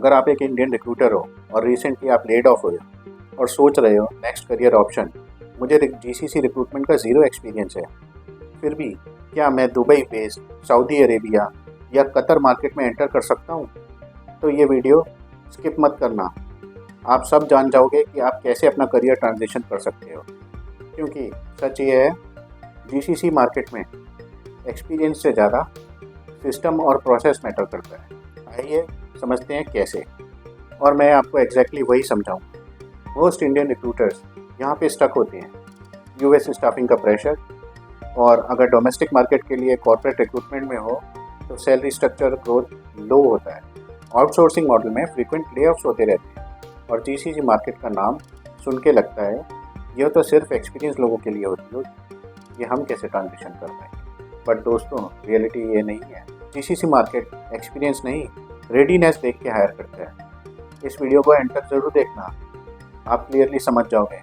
अगर आप एक इंडियन रिक्रूटर हो और रिसेंटली आप लेड ऑफ हुए और सोच रहे हो नेक्स्ट करियर ऑप्शन, मुझे जीसीसी रिक्रूटमेंट का ज़ीरो एक्सपीरियंस है, फिर भी क्या मैं दुबई बेस्ड सऊदी अरेबिया या कतर मार्केट में एंटर कर सकता हूँ, तो ये वीडियो स्किप मत करना। आप सब जान जाओगे कि आप कैसे अपना करियर ट्रांजिशन कर सकते हो, क्योंकि सच ये है जीसीसी मार्केट में एक्सपीरियंस से ज़्यादा सिस्टम और प्रोसेस मैटर करता है। आइए समझते हैं कैसे, और मैं आपको एग्जैक्टली वही समझाऊंगा। मोस्ट इंडियन रिक्रूटर्स यहाँ पे स्टक होते हैं, यूएस स्टाफिंग का प्रेशर, और अगर डोमेस्टिक मार्केट के लिए कॉर्पोरेट रिक्रूटमेंट में हो तो सैलरी स्ट्रक्चर ग्रोथ लो होता है। आउटसोर्सिंग मॉडल में फ्रीक्वेंट लेऑफ्स होते रहते हैं, और जीसीसी मार्केट का नाम सुन के लगता है यह तो सिर्फ एक्सपीरियंस लोगों के लिए होती है, ये हम कैसे ट्रांजिशन कर पाएंगे। बट दोस्तों, रियलिटी ये नहीं है। जीसीसी मार्केट एक्सपीरियंस नहीं, रेडीनेस देख के हायर करता है। इस वीडियो को एंड तक जरूर देखना, आप क्लियरली समझ जाओगे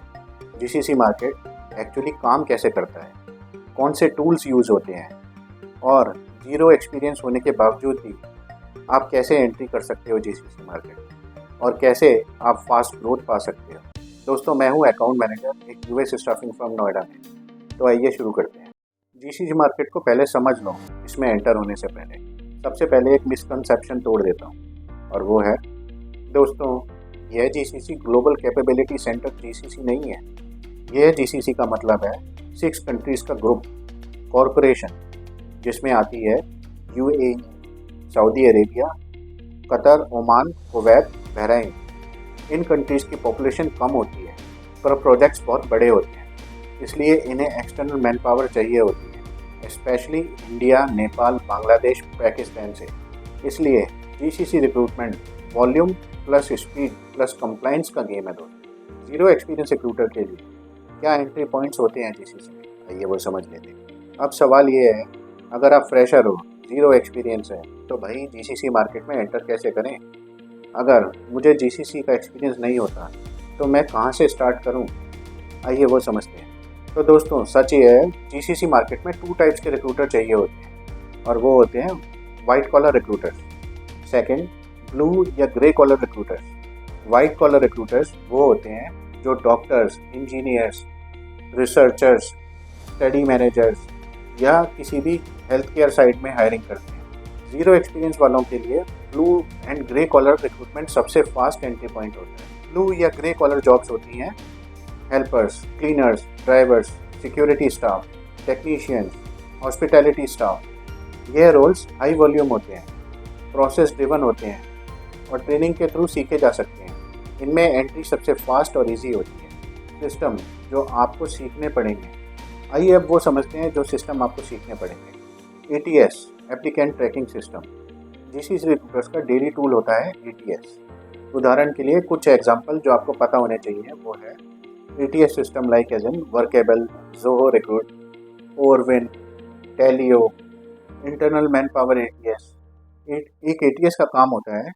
जीसीसी मार्केट एक्चुअली काम कैसे करता है, कौन से टूल्स यूज़ होते हैं, और ज़ीरो एक्सपीरियंस होने के बावजूद भी आप कैसे एंट्री कर सकते हो जीसीसी मार्केट, और कैसे आप फास्ट ग्रोथ पा सकते हो। दोस्तों, मैं हूं अकाउंट मैनेजर एक यूएस स्टाफिंग फर्म नोएडा में। तो आइए शुरू करते हैं। जीसीसी मार्केट को पहले समझ लो। इसमें एंटर होने से पहले सबसे पहले एक मिसकंसेप्शन तोड़ देता हूं, और वो है दोस्तों, यह GCC global capability centre GCC नहीं है। यह जीसीसी का मतलब है 6 कंट्रीज़ का ग्रुप कॉरपोरेशन, जिसमें आती है UAE, Saudi Arabia, Qatar, Oman, Kuwait, Bahrain. इन कंट्रीज़ की पॉपुलेशन कम होती है पर प्रोजेक्ट्स बहुत बड़े होते हैं, इसलिए इन्हें एक्सटर्नल मैन पावर चाहिए होती है, स्पेशली इंडिया, नेपाल, बांग्लादेश, पाकिस्तान से। इसलिए GCC recruitment volume plus speed plus compliance का गेम है दोस्तों। ज़ीरो एक्सपीरियंस रिक्रूटर के लिए क्या एंट्री पॉइंट्स होते हैं जीसीसी में, आइए वो समझ लेते हैं। अब सवाल ये है, अगर आप फ्रेशर हो, ज़ीरो एक्सपीरियंस है, तो भाई जीसीसी मार्केट में एंटर कैसे करें। अगर मुझे जीसीसी का एक्सपीरियंस नहीं होता तो मैं कहाँ से स्टार्ट करूँ, आइए वो समझते हैं। तो दोस्तों, सच ये है, जीसीसी मार्केट में 2 टाइप्स के रिक्रूटर चाहिए होते हैं, और वो होते हैं white collar recruiters, second blue या grey collar recruiters. White collar recruiters वो होते हैं जो doctors, engineers, researchers, study managers या किसी भी हेल्थ केयर साइड में हायरिंग करते हैं। ज़ीरो एक्सपीरियंस वालों के लिए blue and grey collar recruitment सबसे फास्ट एंट्री पॉइंट होता है। ब्लू या ग्रे कॉलर जॉब्स होती हैं helpers, cleaners, drivers, security staff, technicians, hospitality staff. यह रोल्स हाई वॉल्यूम होते हैं, प्रोसेस ड्रिवन होते हैं, और ट्रेनिंग के थ्रू सीखे जा सकते हैं। इनमें एंट्री सबसे फास्ट और इजी होती है। सिस्टम जो आपको सीखने पड़ेंगे, आइए अब वो समझते हैं जो सिस्टम आपको सीखने पड़ेंगे। ATS, applicant tracking system, GCC recruiters का डेली टूल होता है एटीएस। उदाहरण के लिए कुछ एग्जांपल जो आपको पता होने चाहिए वो है ATS system like as in Workable, Zoho recruit, Oorwin, Talio, internal manpower ATS. एक एटीएस का काम होता है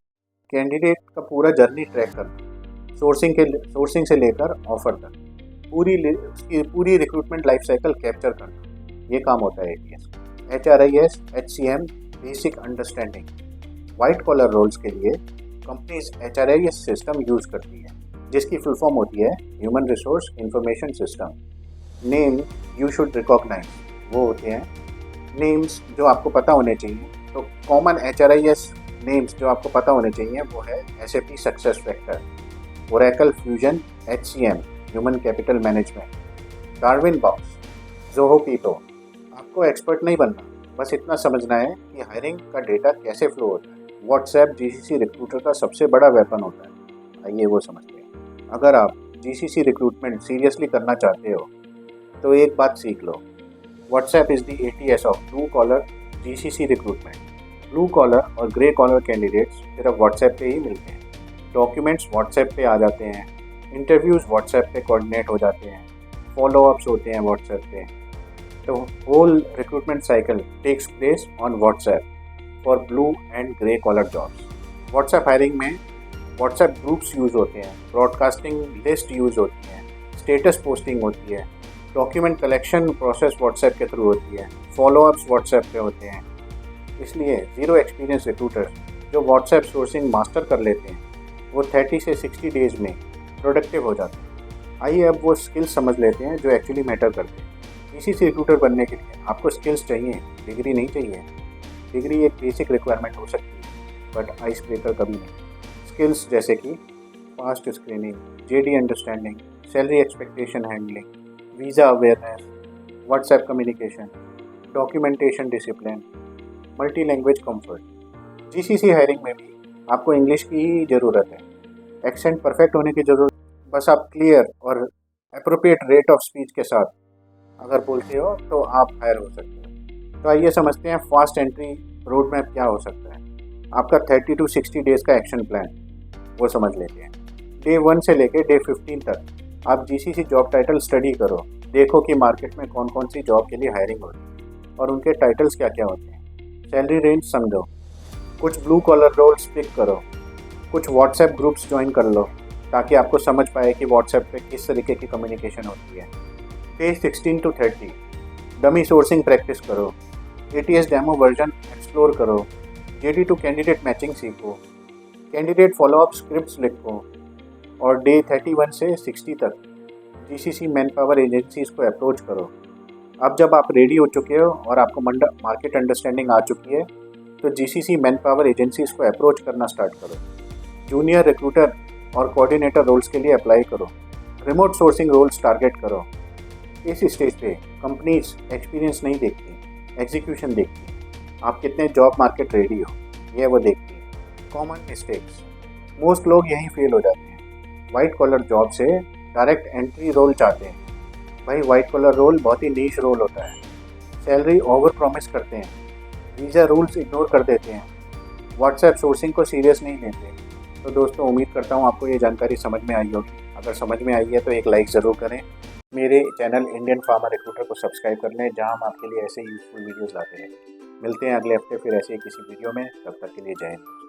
कैंडिडेट का पूरा जर्नी ट्रैक करना, सोर्सिंग से लेकर ऑफर तक, पूरी रिक्रूटमेंट लाइफ साइकिल कैप्चर करना, ये काम होता है ATS. HRIS, HCM, basic understanding. White collar roles के लिए कंपनीज HRIS सिस्टम यूज़ करती है, जिसकी फुल फॉर्म होती है human resource information system. Name you should recognise, वो होते हैं नेम्स जो आपको पता होने चाहिए। तो कॉमन HRIS नेम्स जो आपको पता होने चाहिए वो है SAP success factor, Oracle fusion, HCM human capital management, Darwinbox, Zoho people. आपको एक्सपर्ट नहीं बनना, बस इतना समझना है कि हायरिंग का डेटा कैसे फ्लो होता है। व्हाट्सएप जीसीसी रिक्रूटर का सबसे बड़ा वेपन होता है, आइए वो समझते हैं। अगर आप जीसीसी रिक्रूटमेंट सीरियसली करना चाहते हो तो एक बात सीख लो, WhatsApp is the ATS of blue collar GCC recruitment. Blue collar और ग्रे कॉलर कैंडिडेट्स सिर्फ व्हाट्सएप पे ही मिलते हैं, डॉक्यूमेंट्स व्हाट्सएप पे आ जाते हैं, इंटरव्यूज़ व्हाट्सएप पे कोऑर्डिनेट हो जाते हैं, फॉलोअप्स होते हैं व्हाट्सएप पे। तो whole recruitment cycle takes place on WhatsApp for blue and grey collar jobs. WhatsApp hiring में व्हाट्सएप ग्रुप्स यूज़ होते हैं, ब्रॉडकास्टिंग लिस्ट यूज़ होती है, स्टेटस पोस्टिंग होती है, डॉक्यूमेंट कलेक्शन प्रोसेस व्हाट्सएप के थ्रू होती है, फॉलोअप्स व्हाट्सएप पे होते हैं। इसलिए ज़ीरो एक्सपीरियंस रिक्रूटर जो व्हाट्सएप सोर्सिंग मास्टर कर लेते हैं वो 30 से 60 डेज़ में प्रोडक्टिव हो जाते हैं। आइए अब वो स्किल्स समझ लेते हैं जो एक्चुअली मैटर करते हैं। जीसीसी रिक्रूटर बनने के लिए आपको स्किल्स चाहिए, डिग्री नहीं चाहिए। डिग्री एक बेसिक रिक्वायरमेंट हो सकती है बट आइस ब्रेकर कभी नहीं। स्किल्स जैसे कि fast screening, JD understanding, salary expectation handling, visa awareness, WhatsApp communication, documentation discipline, multi language comfort. GCC hiring में भी आपको इंग्लिश की ही ज़रूरत है, एक्सेंट परफेक्ट होने की ज़रूरत, बस आप क्लियर और अप्रोप्रिएट रेट ऑफ स्पीच के साथ अगर बोलते हो तो आप हायर हो सकते हो। तो आइए समझते हैं फास्ट एंट्री रोड मैप क्या हो सकता है। आपका 30 to 60 डेज़ का एक्शन प्लान वो समझ लेते हैं। डे 1 से लेके डे 15 तक आप जीसीसी जॉब टाइटल स्टडी करो। देखो कि मार्केट में कौन कौन सी जॉब के लिए हायरिंग होती है और उनके टाइटल्स क्या क्या होते हैं। सैलरी रेंज समझो, कुछ ब्लू कॉलर रोल्स पिक करो, कुछ व्हाट्सएप ग्रुप्स ज्वाइन कर लो ताकि आपको समझ पाए कि व्हाट्सएप पे किस तरीके की कम्युनिकेशन होती है। Day 16 to 30 dummy sourcing practice करो, एटीएस डेमो वर्जन एक्सप्लोर करो, जेडी टू कैंडिडेट मैचिंग सीखो, कैंडिडेट फॉलोअप स्क्रिप्ट्स लिखो और डे 31 से 60 तक जीसीसी मैन पावर एजेंसीज को अप्रोच करो। अब जब आप रेडी हो चुके हो और आपको मार्केट अंडरस्टैंडिंग आ चुकी है तो जीसीसी मैन पावर एजेंसीज को अप्रोच करना स्टार्ट करो। जूनियर रिक्रूटर और कोऑर्डिनेटर रोल्स के लिए अप्लाई करो। रिमोट सोर्सिंग रोल्स टारगेट करो। इस स्टेज पे कंपनीज एक्सपीरियंस नहीं देखती, एग्जीक्यूशन देखती। आप कितने जॉब मार्केट रेडी हो ये वो देखती है। कॉमन मिस्टेक्स, मोस्ट लोग यहीं फेल हो जाते हैं। वाइट कॉलर जॉब से डायरेक्ट एंट्री रोल चाहते हैं। भाई वाइट कॉलर रोल बहुत ही नीश रोल होता है। सैलरी ओवर प्रॉमिस करते हैं, वीज़ा रूल्स इग्नोर कर देते हैं, व्हाट्सएप सोर्सिंग को सीरियस नहीं लेते। तो दोस्तों उम्मीद करता हूँ आपको ये जानकारी समझ में आई होगी। अगर समझ में आई है तो एक लाइक ज़रूर करें। मेरे चैनल इंडियन फार्मर रिक्रूटर को सब्सक्राइब कर लें जहाँ हम आपके लिए ऐसे यूज़फुल वीडियोज़ लाते हैं। मिलते हैं अगले हफ्ते फिर ऐसे ही किसी वीडियो में। तब तक के लिए जय हिंद।